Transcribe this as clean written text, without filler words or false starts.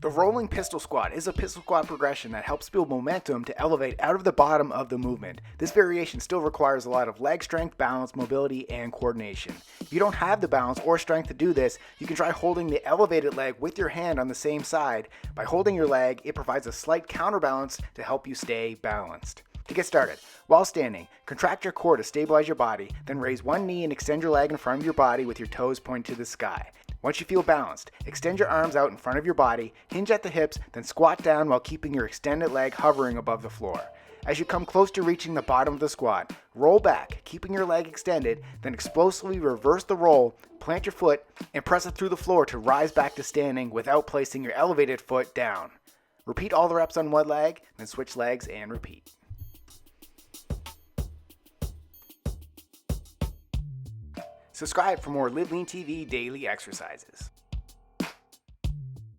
The rolling pistol squat is a pistol squat progression that helps build momentum to elevate out of the bottom of the movement. This variation still requires a lot of leg strength, balance, mobility, and coordination. If you don't have the balance or strength to do this, you can try holding the elevated leg with your hand on the same side. By holding your leg, it provides a slight counterbalance to help you stay balanced. To get started, while standing, contract your core to stabilize your body, then raise one knee and extend your leg in front of your body with your toes pointing to the sky. Once you feel balanced, extend your arms out in front of your body, hinge at the hips, then squat down while keeping your extended leg hovering above the floor. As you come close to reaching the bottom of the squat, roll back, keeping your leg extended, then explosively reverse the roll, plant your foot, and press it through the floor to rise back to standing without placing your elevated foot down. Repeat all the reps on one leg, then switch legs and repeat. Subscribe for more Live Lean TV daily exercises.